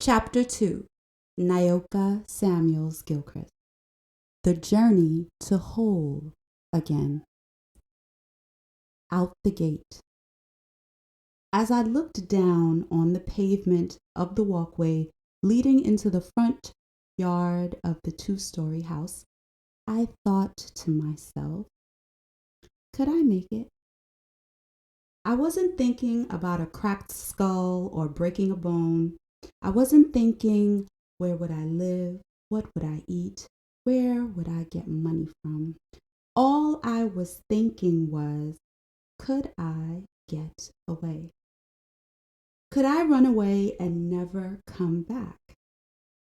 Chapter 2, Nyoka Samuels Gilchrist. The Journey to Whole Again. Out the gate. As I looked down on the pavement of the walkway leading into the front yard of the 2-story house, I thought to myself, could I make it? I wasn't thinking about a cracked skull or breaking a bone. I wasn't thinking, where would I live? What would I eat? Where would I get money from? All I was thinking was, could I get away? Could I run away and never come back?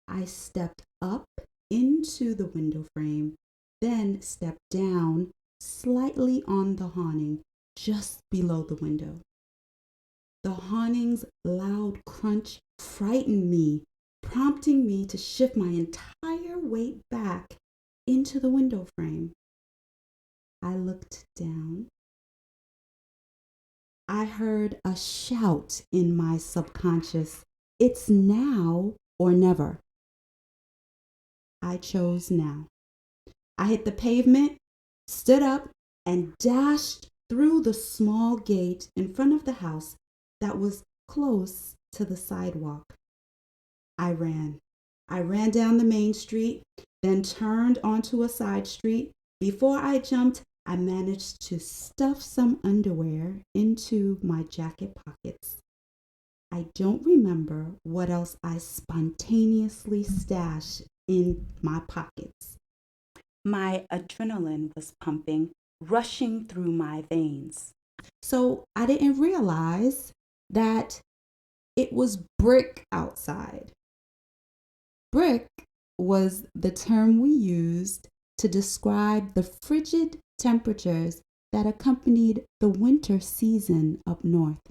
I stepped up into the window frame, then stepped down slightly on the awning just below the window. The awning's loud crunch frightened me, prompting me to shift my entire weight back into the window frame. I looked down. I heard a shout in my subconscious, "It's now or never." I chose now. I hit the pavement, stood up, and dashed through the small gate in front of the house that was close to the sidewalk. I ran. I ran down the main street, then turned onto a side street. Before I jumped, I managed to stuff some underwear into my jacket pockets. I don't remember what else I spontaneously stashed in my pockets. My adrenaline was pumping, rushing through my veins. So I didn't realize that it was brick outside. Brick was the term we used to describe the frigid temperatures that accompanied the winter season up north.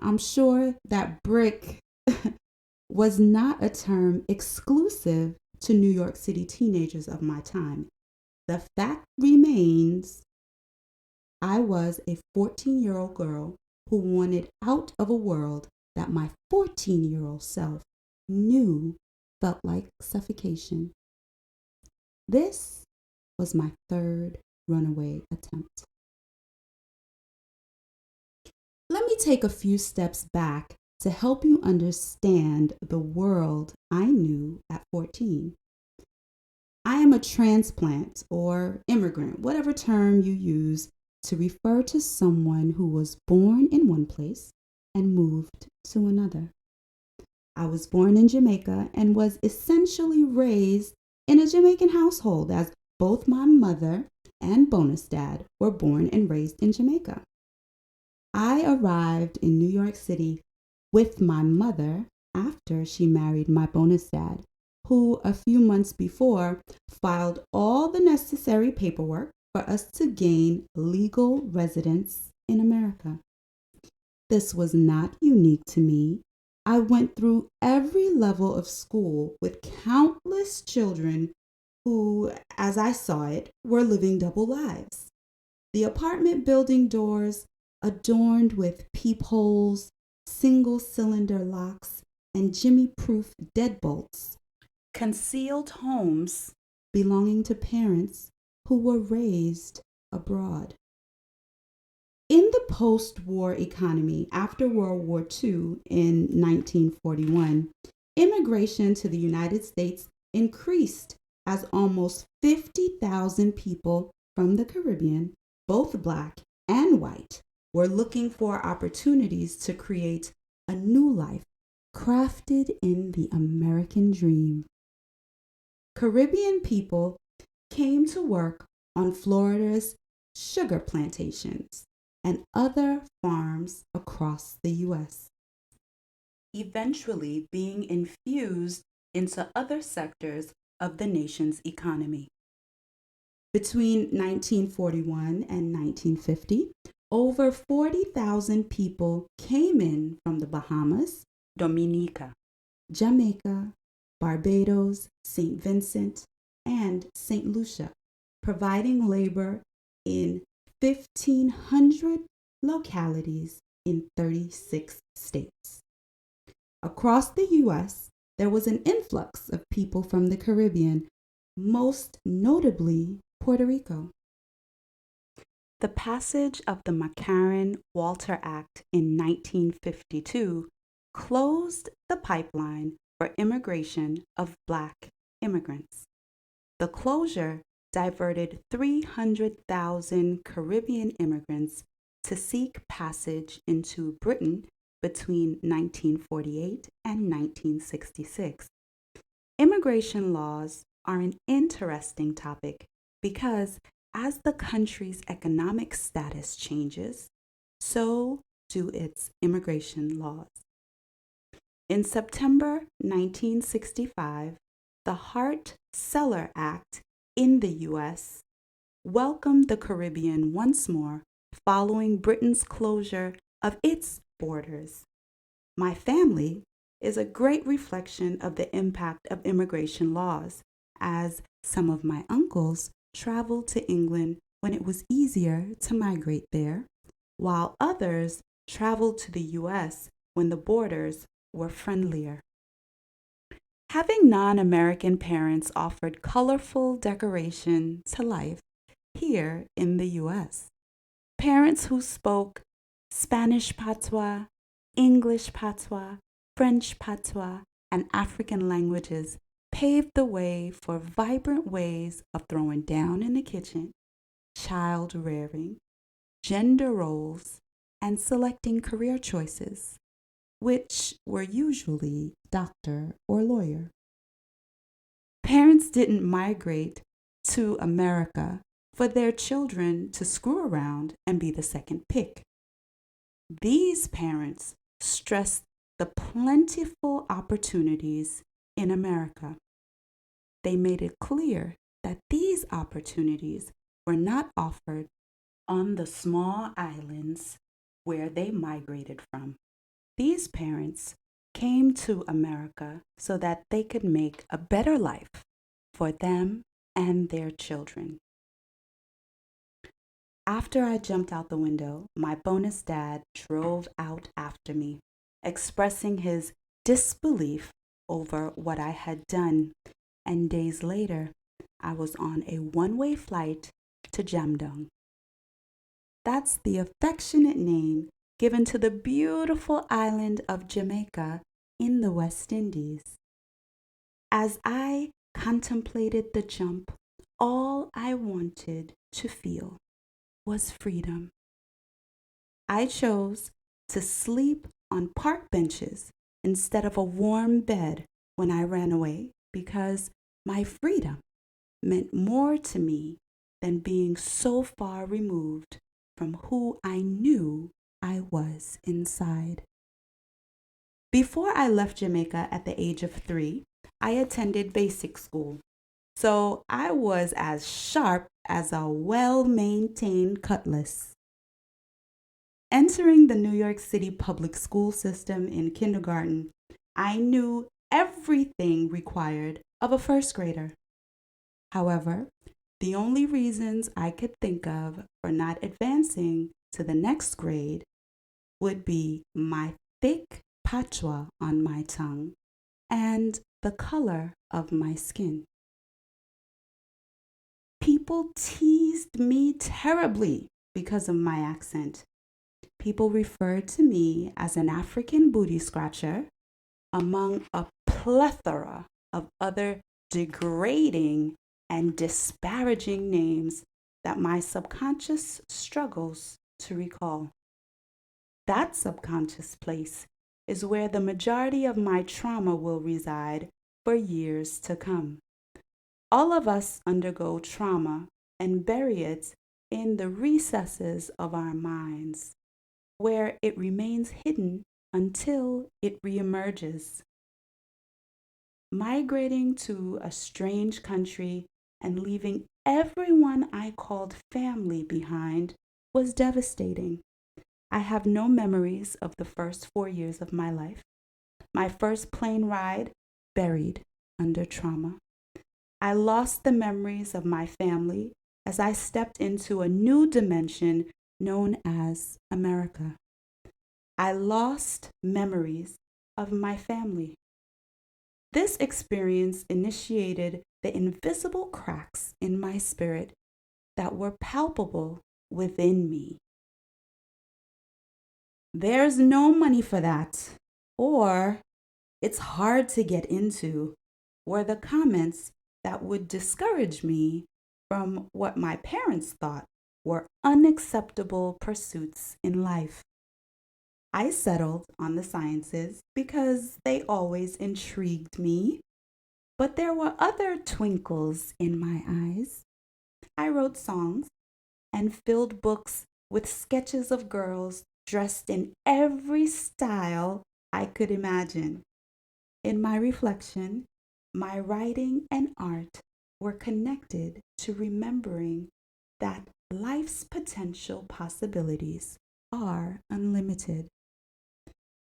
I'm sure that brick was not a term exclusive to New York City teenagers of my time. The fact remains, I was a 14-year-old girl who wanted out of a world that my 14-year-old self knew felt like suffocation. This was my third runaway attempt. Let me take a few steps back to help you understand the world I knew at 14. I am a transplant or immigrant, whatever term you use to refer to someone who was born in one place and moved to another. I was born in Jamaica and was essentially raised in a Jamaican household, as both my mother and bonus dad were born and raised in Jamaica. I arrived in New York City with my mother after she married my bonus dad, who a few months before filed all the necessary paperwork for us to gain legal residence in America. This was not unique to me. I went through every level of school with countless children who, as I saw it, were living double lives. The apartment building doors, adorned with peepholes, single-cylinder locks, and Jimmy-proof deadbolts, concealed homes belonging to parents who were raised abroad. In the post-war economy after World War II in 1941, immigration to the United States increased as almost 50,000 people from the Caribbean, both Black and white, were looking for opportunities to create a new life crafted in the American dream. Caribbean people came to work on Florida's sugar plantations and other farms across the U.S., eventually being infused into other sectors of the nation's economy. Between 1941 and 1950, over 40,000 people came in from the Bahamas, Dominica, Jamaica, Barbados, St. Vincent, and St. Lucia, providing labor in 1,500 localities in 36 states. Across the U.S., there was an influx of people from the Caribbean, most notably Puerto Rico. The passage of the McCarran-Walter Act in 1952 closed the pipeline for immigration of Black immigrants. The closure diverted 300,000 Caribbean immigrants to seek passage into Britain between 1948 and 1966. Immigration laws are an interesting topic because as the country's economic status changes, so do its immigration laws. In September 1965, the Hart-Celler Act in the U.S. welcomed the Caribbean once more following Britain's closure of its borders. My family is a great reflection of the impact of immigration laws, as some of my uncles traveled to England when it was easier to migrate there, while others traveled to the U.S. when the borders were friendlier. Having non-American parents offered colorful decoration to life here in the U.S. Parents who spoke Spanish patois, English patois, French patois, and African languages paved the way for vibrant ways of throwing down in the kitchen, child rearing, gender roles, and selecting career choices, which were usually doctor or lawyer. Parents didn't migrate to America for their children to screw around and be the second pick. These parents stressed the plentiful opportunities in America. They made it clear that these opportunities were not offered on the small islands where they migrated from. These parents came to America so that they could make a better life for them and their children. After I jumped out the window, my bonus dad drove out after me, expressing his disbelief over what I had done, and days later, I was on a one-way flight to Jamdong. That's the affectionate name given to the beautiful island of Jamaica in the West Indies. As I contemplated the jump, all I wanted to feel was freedom. I chose to sleep on park benches instead of a warm bed when I ran away because my freedom meant more to me than being so far removed from who I knew I was inside. Before I left Jamaica at the age of 3, I attended basic school. So I was as sharp as a well-maintained cutlass. Entering the New York City public school system in kindergarten, I knew everything required of a first grader. However, the only reasons I could think of for not advancing to the next grade would be my thick patois on my tongue and the color of my skin. People teased me terribly because of my accent. People referred to me as an African booty scratcher, among a plethora of other degrading and disparaging names that my subconscious struggles to recall. That subconscious place is where the majority of my trauma will reside for years to come. All of us undergo trauma and bury it in the recesses of our minds, where it remains hidden until it reemerges. Migrating to a strange country and leaving everyone I called family behind was devastating. I have no memories of the first 4 years of my life. My first plane ride buried under trauma. I lost the memories of my family as I stepped into a new dimension known as America. I lost memories of my family. This experience initiated the invisible cracks in my spirit that were palpable within me. There's no money for that, or it's hard to get into, were the comments that would discourage me from what my parents thought were unacceptable pursuits in life. I settled on the sciences because they always intrigued me, but there were other twinkles in my eyes. I wrote songs and filled books with sketches of girls dressed in every style I could imagine. In my reflection, my writing and art were connected to remembering that life's potential possibilities are unlimited.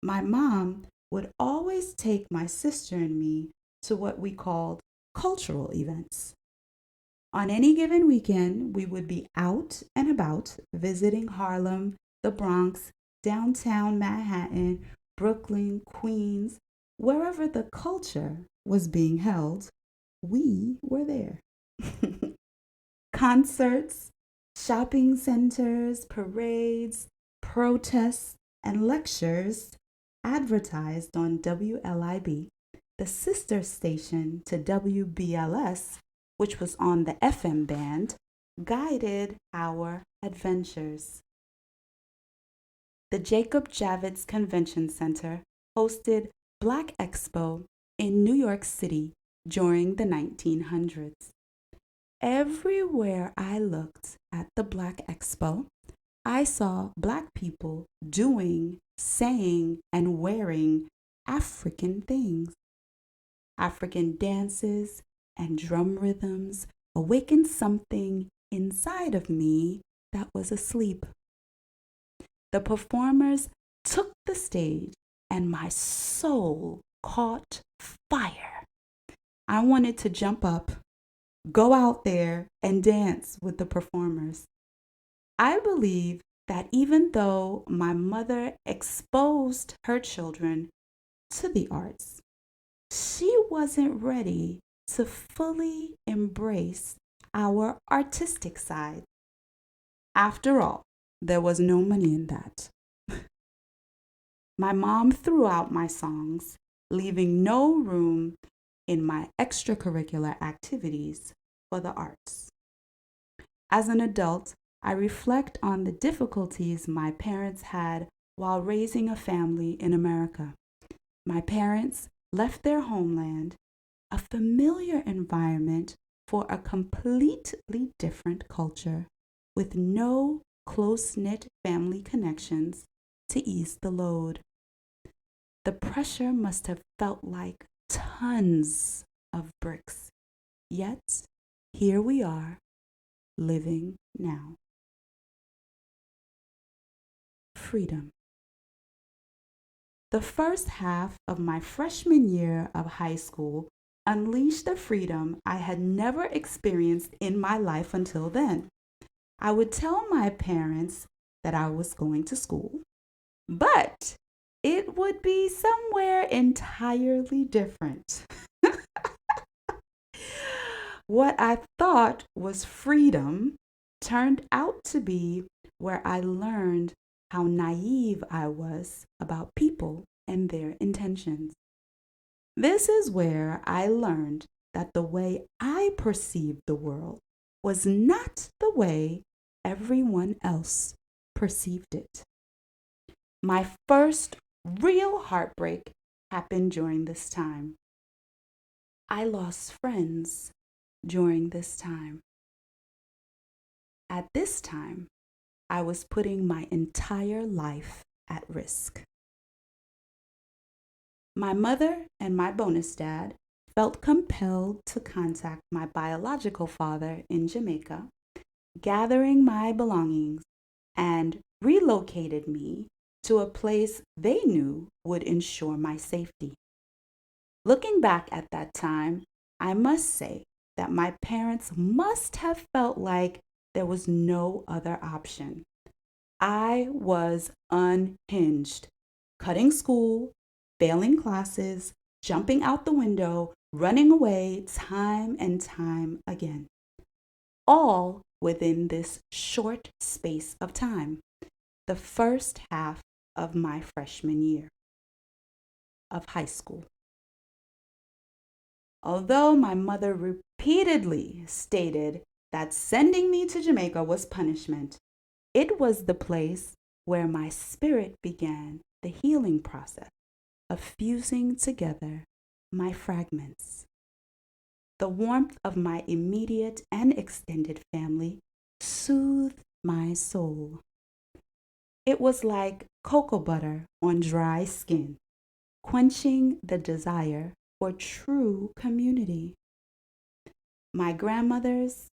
My mom would always take my sister and me to what we called cultural events. On any given weekend, we would be out and about visiting Harlem, the Bronx, downtown Manhattan, Brooklyn, Queens, wherever the culture was being held, we were there. Concerts, shopping centers, parades, protests, and lectures advertised on WLIB, the sister station to WBLS, which was on the FM band, guided our adventures. The Jacob Javits Convention Center hosted Black Expo in New York City during the 1900s. Everywhere I looked at the Black Expo, I saw Black people doing, saying, and wearing African things. African dances and drum rhythms awakened something inside of me that was asleep. The performers took the stage and my soul caught fire. I wanted to jump up, go out there, and dance with the performers. I believe that even though my mother exposed her children to the arts, she wasn't ready to fully embrace our artistic side. After all, there was no money in that. My mom threw out my songs, leaving no room in my extracurricular activities for the arts. As an adult, I reflect on the difficulties my parents had while raising a family in America. My parents left their homeland, a familiar environment, for a completely different culture with no close-knit family connections to ease the load. The pressure must have felt like tons of bricks. Yet, here we are, living now. Freedom. The first half of my freshman year of high school unleashed a freedom I had never experienced in my life until then. I would tell my parents that I was going to school, but it would be somewhere entirely different. What I thought was freedom turned out to be where I learned how naive I was about people and their intentions. This is where I learned that the way I perceived the world was not the way everyone else perceived it. My first real heartbreak happened during this time. I lost friends during this time. At this time, I was putting my entire life at risk. My mother and my bonus dad felt compelled to contact my biological father in Jamaica, gathering my belongings, and relocated me to a place they knew would ensure my safety. Looking back at that time, I must say that my parents must have felt like there was no other option. I was unhinged, cutting school, failing classes, jumping out the window, running away time and time again. All within this short space of time, the first half of my freshman year of high school. Although my mother repeatedly stated that sending me to Jamaica was punishment, it was the place where my spirit began the healing process of fusing together my fragments. The warmth of my immediate and extended family soothed my soul. It was like cocoa butter on dry skin, quenching the desire for true community. My grandmothers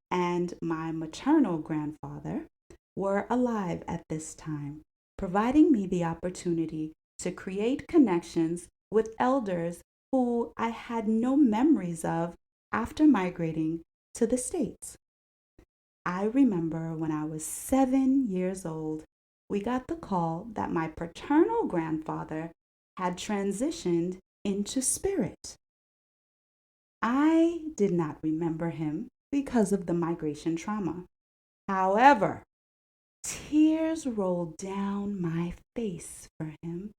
and my maternal grandfather were alive at this time, providing me the opportunity to create connections with elders who I had no memories of after migrating to the States. I remember when I was 7 years old, we got the call that my paternal grandfather had transitioned into spirit. I did not remember him because of the migration trauma. However, tears rolled down my face for him.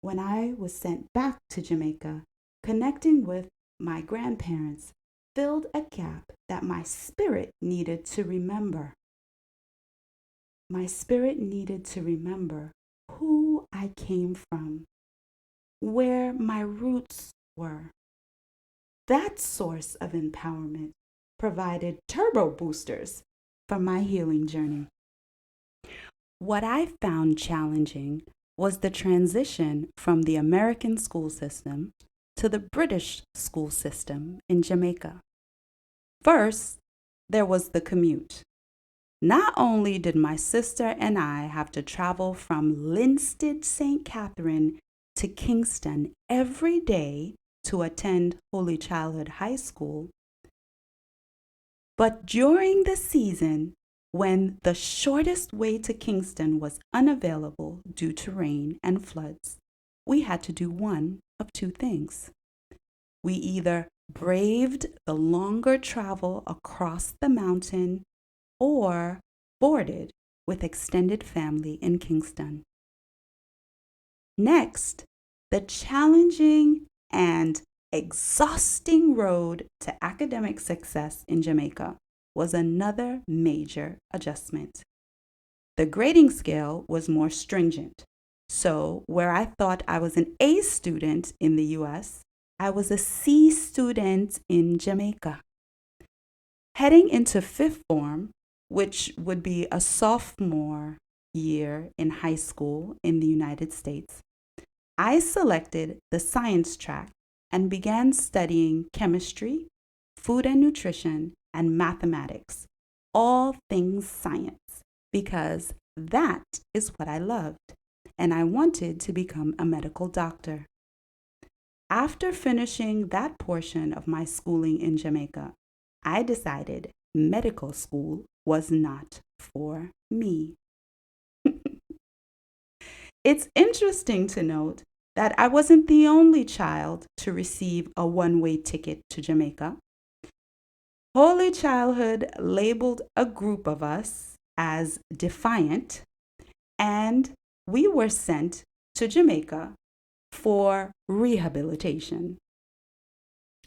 When I was sent back to Jamaica, connecting with my grandparents filled a gap that my spirit needed to remember. My spirit needed to remember who I came from, where my roots were. That source of empowerment provided turbo boosters for my healing journey. What I found challenging was the transition from the American school system to the British school system in Jamaica. First, there was the commute. Not only did my sister and I have to travel from Linstead St. Catherine to Kingston every day to attend Holy Childhood High School, but during the season when the shortest way to Kingston was unavailable due to rain and floods, we had to do one of two things. We either braved the longer travel across the mountain or boarded with extended family in Kingston. Next, the challenging and exhausting road to academic success in Jamaica was another major adjustment. The grading scale was more stringent. So, where I thought I was an A student in the US, I was a C student in Jamaica. Heading into fifth form, which would be a sophomore year in high school in the United States, I selected the science track and began studying chemistry, food and nutrition, and mathematics, all things science, because that is what I loved, and I wanted to become a medical doctor. After finishing that portion of my schooling in Jamaica, I decided medical school was not for me. It's interesting to note that I wasn't the only child to receive a one-way ticket to Jamaica. Holy Childhood labeled a group of us as defiant, and we were sent to Jamaica for rehabilitation.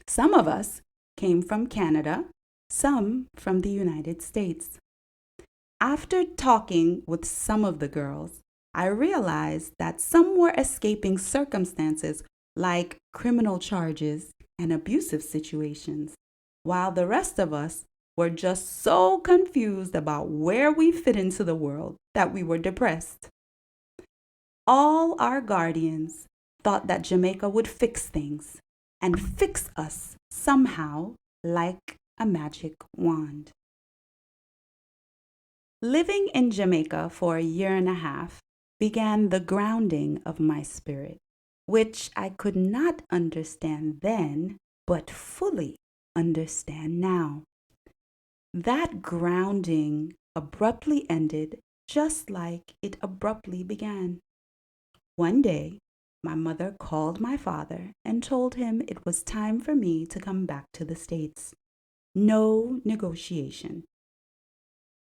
Some of us came from Canada, some from the United States. After talking with some of the girls, I realized that some were escaping circumstances like criminal charges and abusive situations, while the rest of us were just so confused about where we fit into the world that we were depressed. All our guardians thought that Jamaica would fix things and fix us somehow like a magic wand. Living in Jamaica for a year and a half began the grounding of my spirit, which I could not understand then, but fully understand now. That grounding abruptly ended just like it abruptly began. One day, my mother called my father and told him it was time for me to come back to the States. No negotiation.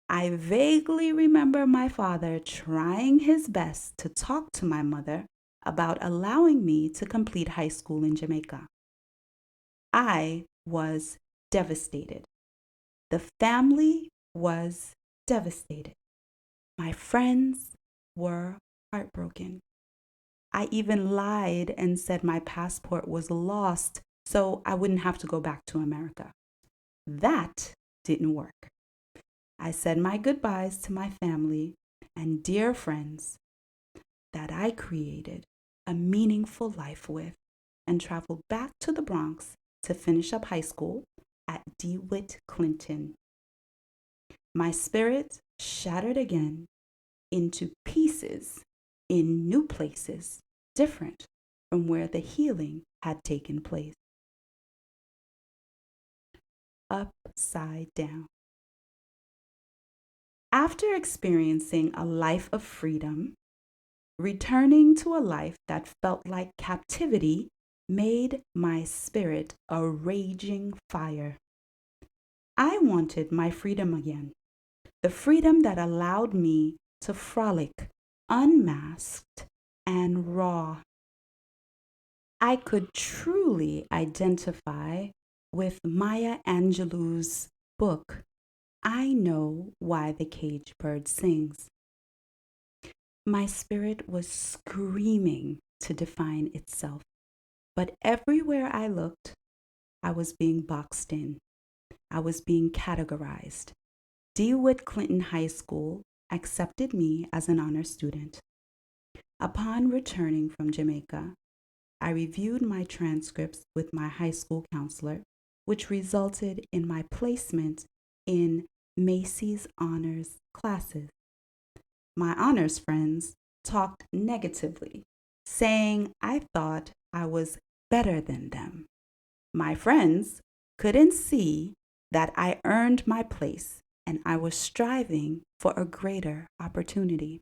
I vaguely remember my father trying his best to talk to my mother about allowing me to complete high school in Jamaica. I was devastated. The family was devastated. My friends were heartbroken. I even lied and said my passport was lost so I wouldn't have to go back to America. That didn't work. I said my goodbyes to my family and dear friends that I created a meaningful life with and traveled back to the Bronx to finish up high school at DeWitt Clinton. My spirit shattered again into pieces in new places, different from where the healing had taken place. Upside down. After experiencing a life of freedom, returning to a life that felt like captivity made my spirit a raging fire. I wanted my freedom again, the freedom that allowed me to frolic, unmasked and raw. I could truly identify with Maya Angelou's book, I Know Why the Caged Bird Sings. My spirit was screaming to define itself, but everywhere I looked, I was being boxed in. I was being categorized. DeWitt Clinton High School accepted me as an honor student. Upon returning from Jamaica, I reviewed my transcripts with my high school counselor, which resulted in my placement in Macy's honors classes. My honors friends talked negatively, saying I thought I was better than them. My friends couldn't see that I earned my place and I was striving for a greater opportunity.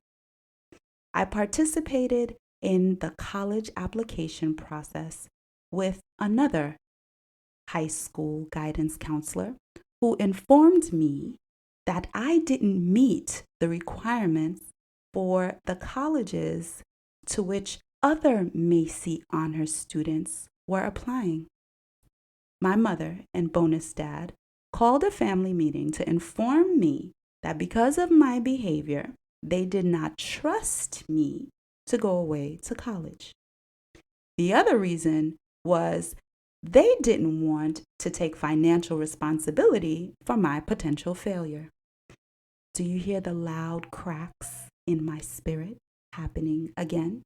I participated in the college application process with another high school guidance counselor who informed me that I didn't meet the requirements for the colleges to which other Macy honors students were applying. My mother and bonus dad called a family meeting to inform me that because of my behavior, they did not trust me to go away to college. The other reason was they didn't want to take financial responsibility for my potential failure. Do you hear the loud cracks in my spirit happening again?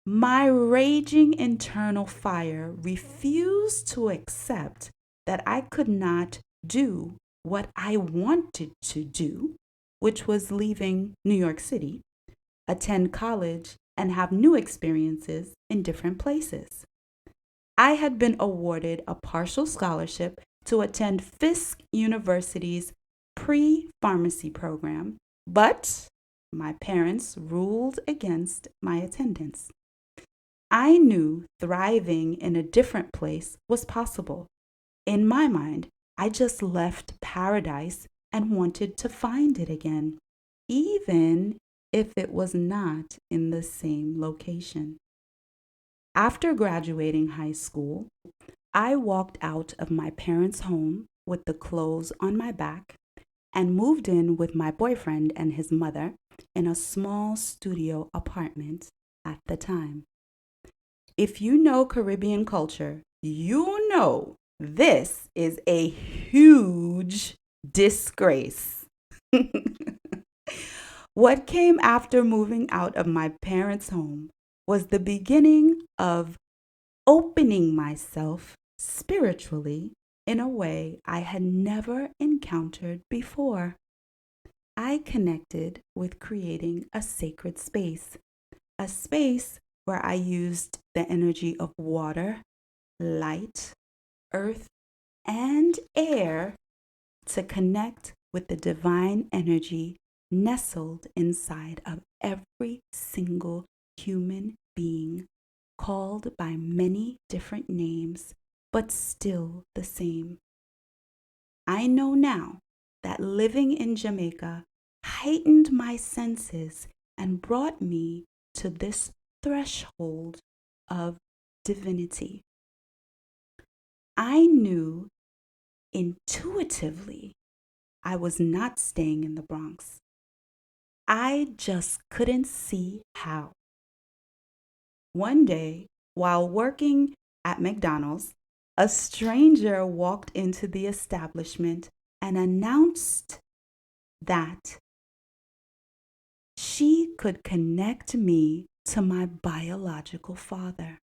My raging internal fire refused to accept that I could not do what I wanted to do, which was leaving New York City, attend college, and have new experiences in different places. I had been awarded a partial scholarship to attend Fisk University's pre-pharmacy program, but my parents ruled against my attendance. I knew thriving in a different place was possible. In my mind, I just left paradise and wanted to find it again, even if it was not in the same location. After graduating high school, I walked out of my parents' home with the clothes on my back and moved in with my boyfriend and his mother in a small studio apartment at the time. If you know Caribbean culture, you know this is a huge disgrace. What came after moving out of my parents' home was the beginning of opening myself spiritually in a way I had never encountered before. I connected with creating a sacred space, a space where I used the energy of water, light, earth, and air to connect with the divine energy nestled inside of every single human being, called by many different names, but still the same. I know now that living in Jamaica heightened my senses and brought me to this threshold of divinity. I knew intuitively I was not staying in the Bronx. I just couldn't see how. One day, while working at McDonald's, a stranger walked into the establishment and announced that she could connect me to my biological father.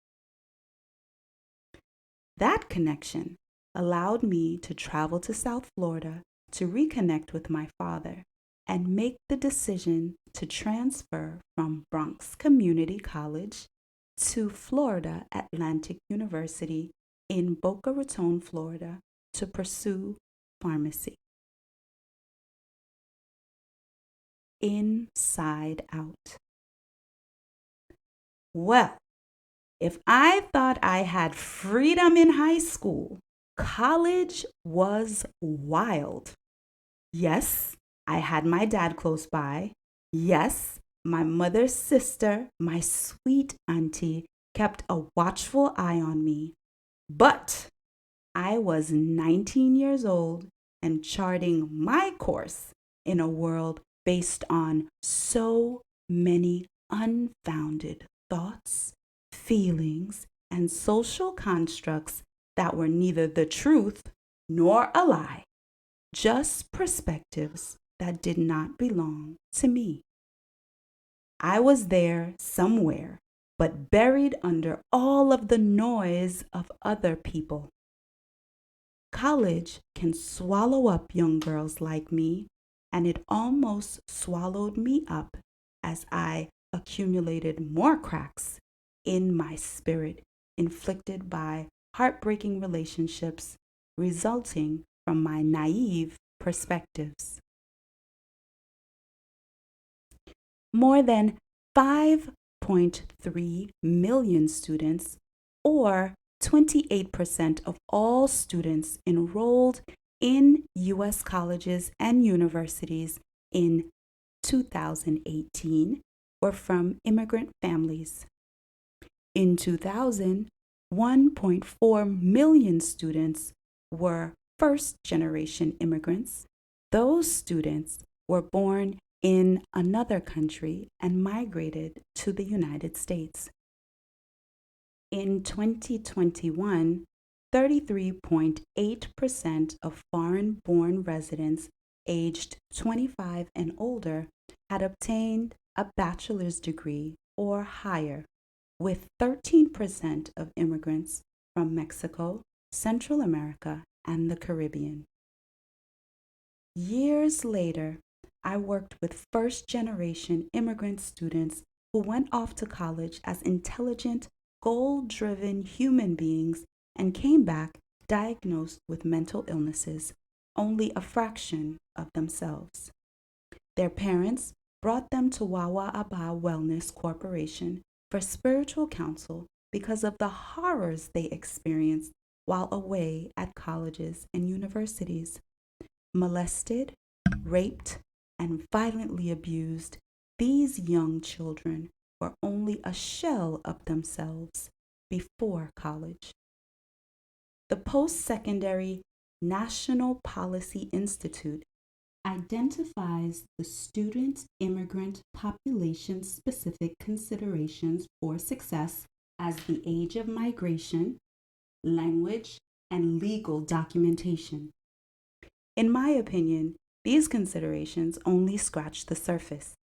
That connection allowed me to travel to South Florida to reconnect with my father and make the decision to transfer from Bronx Community College to Florida Atlantic University in Boca Raton, Florida, to pursue pharmacy. Inside out. Well, if I thought I had freedom in high school, college was wild. Yes, I had my dad close by. Yes, my mother's sister, my sweet auntie, kept a watchful eye on me. But I was 19 years old and charting my course in a world based on so many unfounded thoughts, feelings, and social constructs that were neither the truth nor a lie, just perspectives that did not belong to me. I was there somewhere, but buried under all of the noise of other people. College can swallow up young girls like me, and it almost swallowed me up as I accumulated more cracks in my spirit inflicted by heartbreaking relationships resulting from my naive perspectives. More than 5.3 million students, or 28% of all students enrolled in U.S. colleges and universities in 2018 were from immigrant families. In 2000, 1.4 million students were first-generation immigrants. Those students were born in another country and migrated to the United States. In 2021, 33.8% of foreign-born residents aged 25 and older had obtained a bachelor's degree or higher, with 13% of immigrants from Mexico, Central America, and the Caribbean. Years later, I worked with first-generation immigrant students who went off to college as intelligent, goal-driven human beings and came back diagnosed with mental illnesses, only a fraction of themselves. Their parents brought them to Wawa Aba Wellness Corporation for spiritual counsel because of the horrors they experienced while away at colleges and universities. Molested, raped, and violently abused, these young children were only a shell of themselves before college. The Post-Secondary National Policy Institute identifies the student immigrant population-specific considerations for success as the age of migration, language, and legal documentation. In my opinion, these considerations only scratch the surface.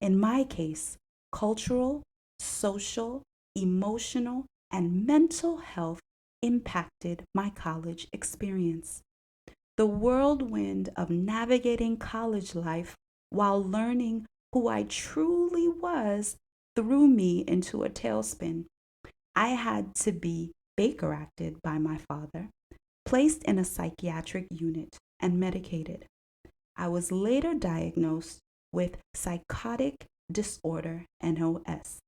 In my case, cultural, social, emotional, and mental health impacted my college experience. The whirlwind of navigating college life while learning who I truly was threw me into a tailspin. I had to be Baker acted by my father, placed in a psychiatric unit, and medicated. I was later diagnosed with psychotic disorder, NOS.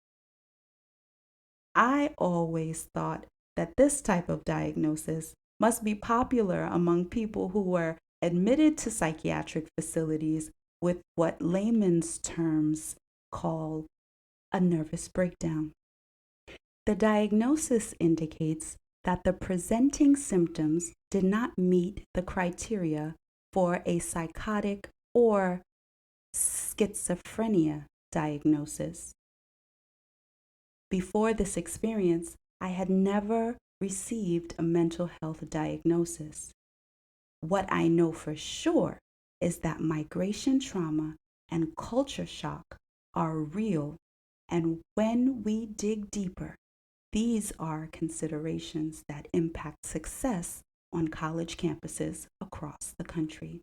I always thought that this type of diagnosis must be popular among people who were admitted to psychiatric facilities with what layman's terms call a nervous breakdown. The diagnosis indicates that the presenting symptoms did not meet the criteria for a psychotic or schizophrenia diagnosis. Before this experience, I had never received a mental health diagnosis. What I know for sure is that migration trauma and culture shock are real, and when we dig deeper, these are considerations that impact success on college campuses across the country.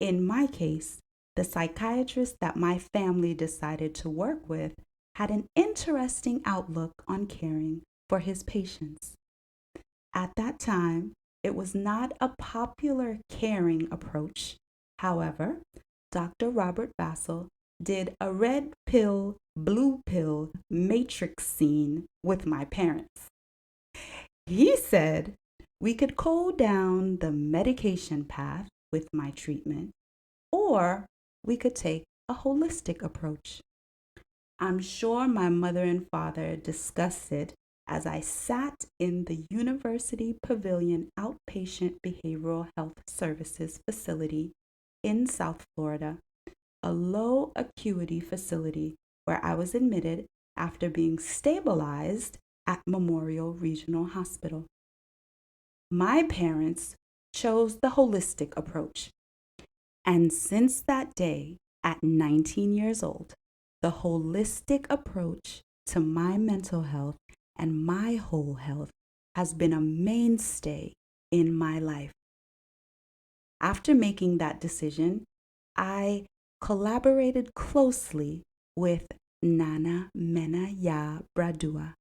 In my case, the psychiatrist that my family decided to work with had an interesting outlook on caring for his patients. At that time, it was not a popular caring approach. However, Dr. Robert Bassel did a red pill, blue pill matrix scene with my parents. He said we could go down the medication path with my treatment, or we could take a holistic approach. I'm sure my mother and father discussed it as I sat in the University Pavilion Outpatient Behavioral Health Services facility in South Florida, a low acuity facility where I was admitted after being stabilized at Memorial Regional Hospital. My parents chose the holistic approach, and since that day, at 19 years old, the holistic approach to my mental health and my whole health has been a mainstay in my life. After making that decision, I collaborated closely with Nana Mena Ya Bradua,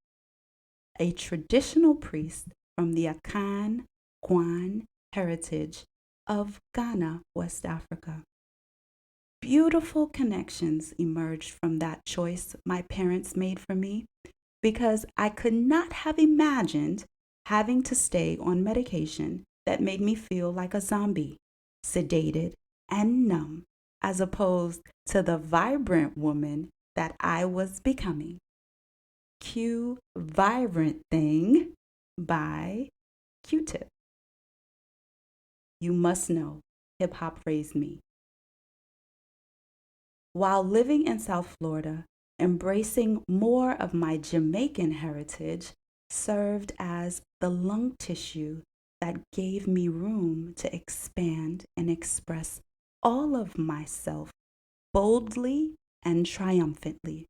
a traditional priest from the Akan Kwan heritage of Ghana, West Africa. Beautiful connections emerged from that choice my parents made for me, because I could not have imagined having to stay on medication that made me feel like a zombie, sedated and numb, as opposed to the vibrant woman that I was becoming. Cue Vibrant Thing by Q-Tip. You must know, hip hop raised me. While living in South Florida, embracing more of my Jamaican heritage served as the lung tissue that gave me room to expand and express all of myself boldly and triumphantly.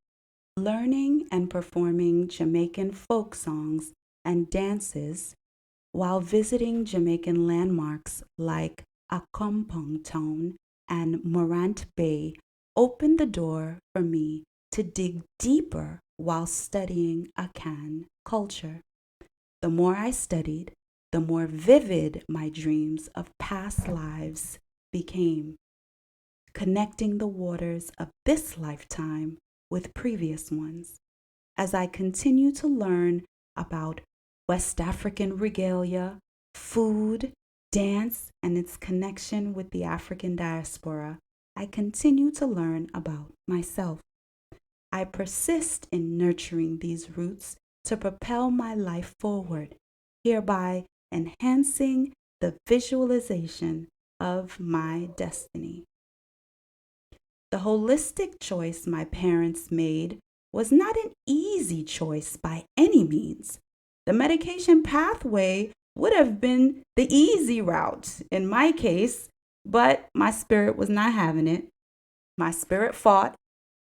Learning and performing Jamaican folk songs and dances while visiting Jamaican landmarks like Accompong Town and Morant Bay opened the door for me to dig deeper while studying Akan culture. The more I studied, the more vivid my dreams of past lives became, connecting the waters of this lifetime with previous ones. As I continue to learn about West African regalia, food, dance, and its connection with the African diaspora, I continue to learn about myself. I persist in nurturing these roots to propel my life forward, hereby enhancing the visualization of my destiny. The holistic choice my parents made was not an easy choice by any means. The medication pathway would have been the easy route in my case, but my spirit was not having it. My spirit fought.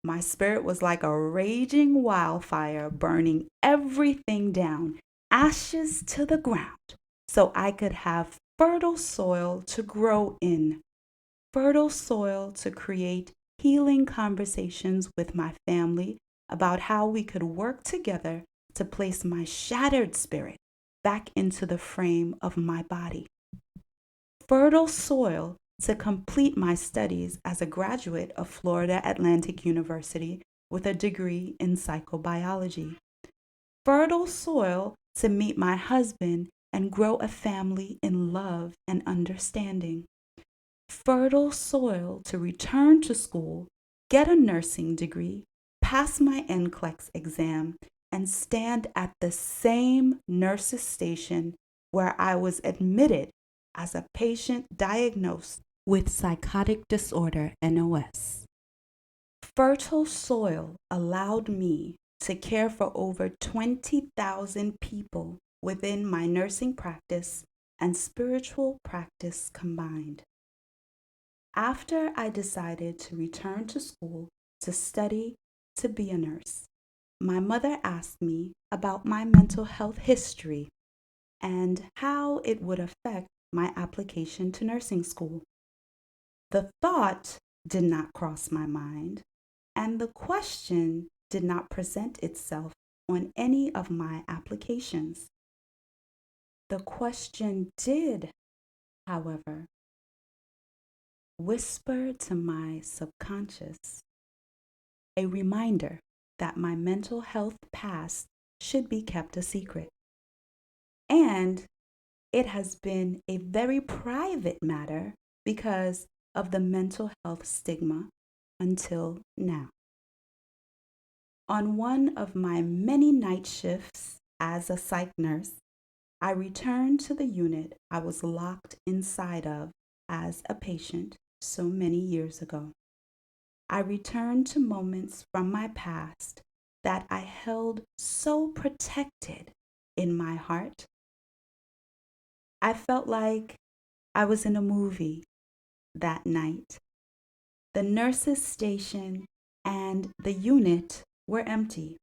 My spirit was like a raging wildfire, burning everything down, ashes to the ground, so I could have fertile soil to grow in, fertile soil to create healing conversations with my family about how we could work together to place my shattered spirit back into the frame of my body. Fertile soil to complete my studies as a graduate of Florida Atlantic University with a degree in psychobiology, fertile soil to meet my husband and grow a family in love and understanding. Fertile soil to return to school, get a nursing degree, pass my NCLEX exam, and stand at the same nurse's station where I was admitted as a patient diagnosed with psychotic disorder, NOS. Fertile soil allowed me to care for over 20,000 people within my nursing practice and spiritual practice combined. After I decided to return to school to study to be a nurse, my mother asked me about my mental health history and how it would affect my application to nursing school. The thought did not cross my mind, and the question did not present itself on any of my applications. The question did, however, whisper to my subconscious, a reminder that my mental health past should be kept a secret. And it has been a very private matter because of the mental health stigma until now. On one of my many night shifts as a psych nurse, I returned to the unit I was locked inside of as a patient so many years ago. I returned to moments from my past that I held so protected in my heart. I felt like I was in a movie that night. The nurse's station and the unit were empty,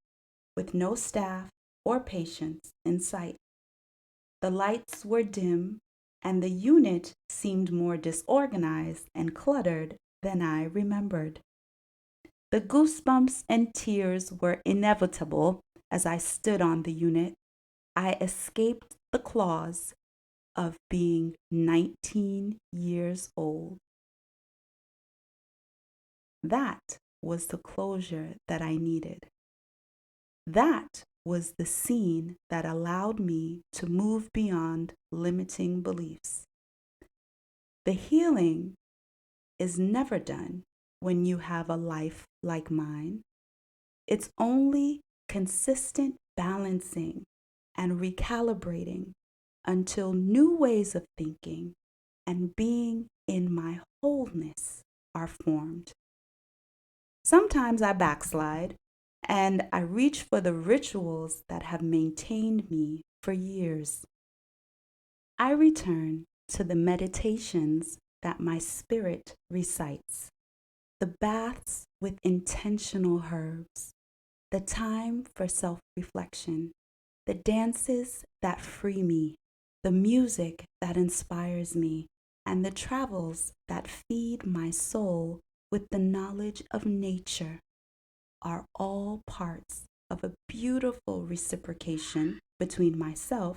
with no staff or patients in sight. The lights were dim, and the unit seemed more disorganized and cluttered than I remembered. The goosebumps and tears were inevitable as I stood on the unit. I escaped the claws of being 19 years old. That was the closure that I needed. That was the scene that allowed me to move beyond limiting beliefs. The healing is never done when you have a life like mine. It's only consistent balancing and recalibrating until new ways of thinking and being in my wholeness are formed. Sometimes I backslide and I reach for the rituals that have maintained me for years. I return to the meditations that my spirit recites, the baths with intentional herbs, the time for self-reflection, the dances that free me, the music that inspires me, and the travels that feed my soul with the knowledge of nature are all parts of a beautiful reciprocation between myself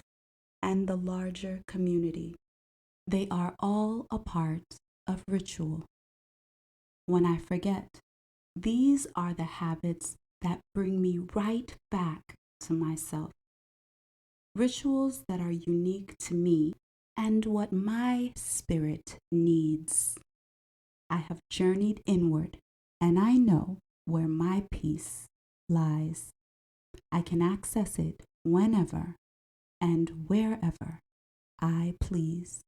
and the larger community. They are all a part of ritual. When I forget, these are the habits that bring me right back to myself. Rituals that are unique to me and what my spirit needs. I have journeyed inward, and I know where my peace lies. I can access it whenever and wherever I please.